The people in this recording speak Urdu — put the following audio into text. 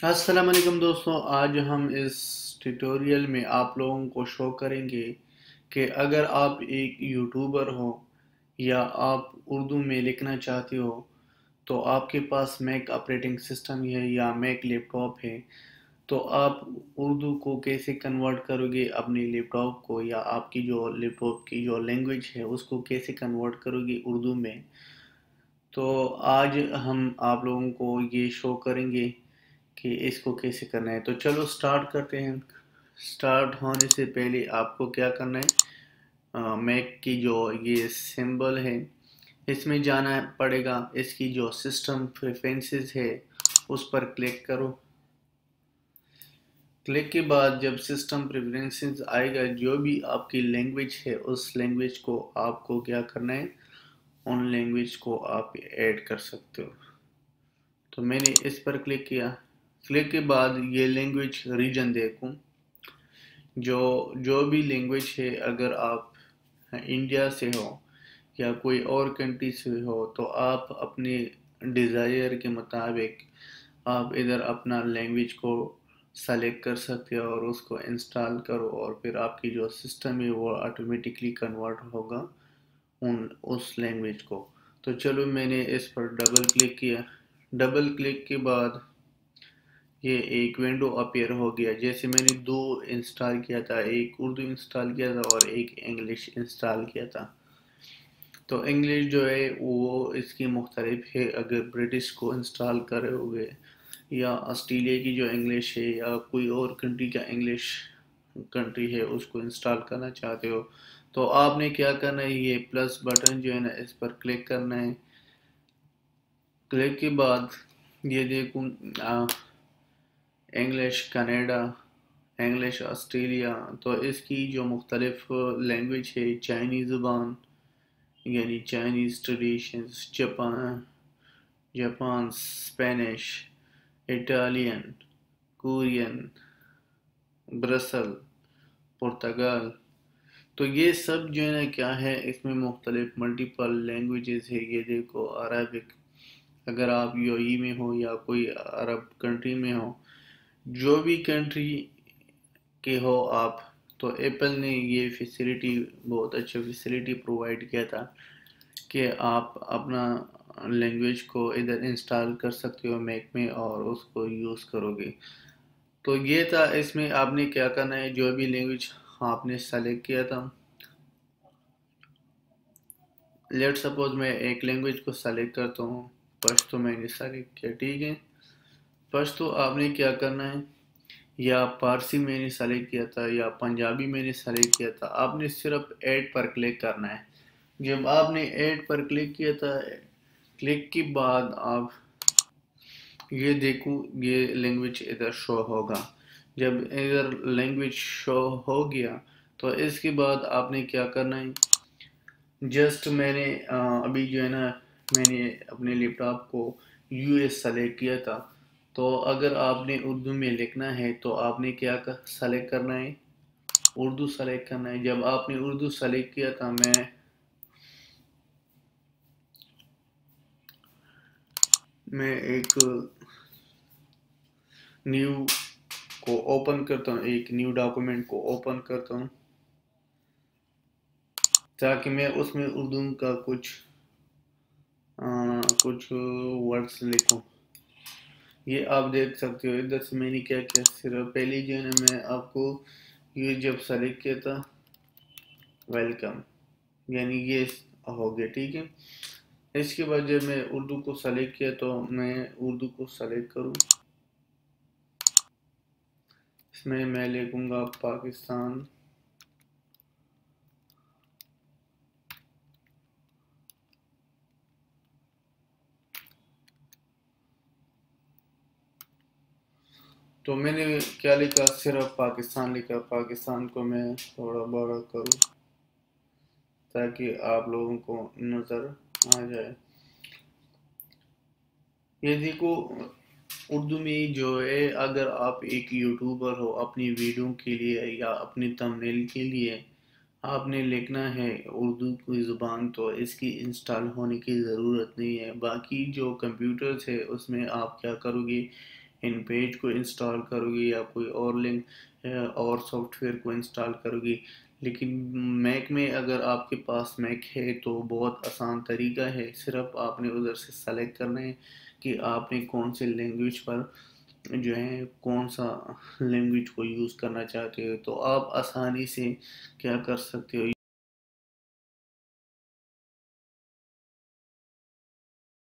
السلام علیکم دوستوں، آج ہم اس ٹیوٹوریل میں آپ لوگوں کو شو کریں گے کہ اگر آپ ایک یوٹیوبر ہو یا آپ اردو میں لکھنا چاہتے ہو تو آپ کے پاس میک آپریٹنگ سسٹم ہے یا میک لیپ ٹاپ ہے تو آپ اردو کو کیسے کنورٹ کرو گے اپنی لیپ ٹاپ کو، یا آپ کی جو لیپ ٹاپ کی جو لینگویج ہے اس کو کیسے کنورٹ کرو گے اردو میں۔ تو آج ہم آپ لوگوں کو یہ شو کریں گے کہ اس کو کیسے کرنا ہے۔ تو چلو سٹارٹ کرتے ہیں۔ سٹارٹ ہونے سے پہلے آپ کو کیا کرنا ہے، میک کی جو یہ سمبل ہے اس میں جانا پڑے گا، اس کی جو سسٹم پریفرنسز ہے اس پر کلک کرو۔ کلک کے بعد جب سسٹم پریفرنسز آئے گا، جو بھی آپ کی لینگویج ہے اس لینگویج کو آپ کو کیا کرنا ہے، ان لینگویج کو آپ ایڈ کر سکتے ہو۔ تو میں نے اس پر کلک کیا۔ کلک کے بعد یہ لینگویج ریجن دیکھوں، جو بھی لینگویج ہے، اگر آپ انڈیا سے ہو یا کوئی اور کنٹری سے ہو تو آپ اپنے ڈیزائر کے مطابق آپ ادھر اپنا لینگویج کو سلیکٹ کر سکتے ہو اور اس کو انسٹال کرو، اور پھر آپ کی جو سسٹم ہے وہ آٹومیٹکلی کنورٹ ہوگا اس لینگویج کو۔ تو چلو میں نے اس پر ڈبل کلک کیا۔ ڈبل کلک کے بعد یہ ایک ونڈو اپیئر ہو گیا۔ جیسے میں نے دو انسٹال کیا تھا، ایک اردو انسٹال کیا تھا اور ایک انگلش انسٹال کیا تھا۔ تو انگلش جو ہے وہ اس کی مختلف ہے، اگر برٹش کو انسٹال کرے ہوئے یا آسٹریلیا کی جو انگلش ہے یا کوئی اور کنٹری کا انگلش کنٹری ہے اس کو انسٹال کرنا چاہتے ہو تو آپ نے کیا کرنا ہے، یہ پلس بٹن جو ہے نا اس پر کلک کرنا ہے۔ کلک کے بعد یہ دیکھوں انگلش کینیڈا، انگلش آسٹریلیا، تو اس کی جو مختلف لینگویج ہے، چائنیز زبان یعنی Chinese traditions, Japan Spanish, Italian, Korean, Brazil, Portugal, تو یہ سب جو ہے نا کیا ہے، اس میں مختلف ملٹیپل لینگویجز ہے۔ یہ دیکھو عربک، اگر آپ یو اے ای میں ہو یا کوئی عرب کنٹری میں ہو، جو بھی کنٹری کے ہو آپ، تو ایپل نے یہ فیسیلیٹی، بہت اچھا فیسیلیٹی پرووائڈ کیا تھا کہ آپ اپنا لینگویج کو ادھر انسٹال کر سکتے ہو میک میں اور اس کو یوز کرو گے۔ تو یہ تھا، اس میں آپ نے کیا کرنا ہے، جو بھی لینگویج آپ نے سلیکٹ کیا تھا، لیٹ سپوز میں ایک لینگویج کو سلیکٹ کرتا ہوں، پشتو میں نے سلیکٹ کیا، ٹھیک ہے۔ پشتو آپ نے کیا کرنا ہے، یا پارسی میں نے سلیکٹ کیا تھا یا پنجابی میں نے سلیکٹ کیا تھا، آپ نے صرف ایڈ پر کلک کرنا ہے۔ جب آپ نے ایڈ پر کلک کیا تھا، کلک کے بعد آپ یہ دیکھو یہ لینگویج ادھر شو ہوگا۔ جب ادھر لینگویج شو ہو گیا تو اس کے بعد آپ نے کیا کرنا ہے، جسٹ میں نے ابھی جو ہے نا میں نے اپنے لیپ ٹاپ کو یو ایس سلیکٹ کیا تھا، تو اگر آپ نے اردو میں لکھنا ہے تو آپ نے کیا سلیکٹ کرنا ہے، اردو سلیکٹ کرنا ہے۔ جب آپ نے اردو سلیکٹ کیا تھا، میں ایک نیو کو اوپن کرتا ہوں، ایک نیو ڈاکومنٹ کو اوپن کرتا ہوں تاکہ میں اس میں اردو کا کچھ ورڈز لکھوں۔ یہ آپ دیکھ سکتے ہو ادھر سے میں نے کیا کیا، صرف پہلی جو ہے نا میں آپ کو یہ جب سلیکٹ کیا تھا ویلکم، یعنی یہ ہو گیا، ٹھیک ہے۔ اس کے بعد جب میں اردو کو سلیکٹ کیا تو میں اردو کو سلیکٹ کروں، اس میں لکھوں گا پاکستان۔ تو میں نے کیا لکھا، صرف پاکستان لکھا۔ پاکستان کو میں تھوڑا بڑا کروں تاکہ آپ لوگوں کو نظر آ جائے۔ یہ دیکھو اردو میں جو ہے، اگر آپ ایک یوٹیوبر ہو، اپنی ویڈیو کے لیے یا اپنی تمنیل کے لیے آپ نے لکھنا ہے اردو کی زبان، تو اس کی انسٹال ہونے کی ضرورت نہیں ہے۔ باقی جو کمپیوٹرز ہے اس میں آپ کیا کرو گے، ان پیج کو انسٹال کرو گی یا کوئی اور لنک اور سافٹ ویئر کو انسٹال کرو گی. لیکن میک میں اگر آپ کے پاس میک ہے تو بہت آسان طریقہ ہے. صرف آپ نے ادھر سے سلیکٹ کرنا ہے کہ آپ نے کون سے لینگویج پر جو ہے کون سا لینگویج کو یوز کرنا چاہتے ہو. تو آپ آسانی سے کیا کر سکتے ہو,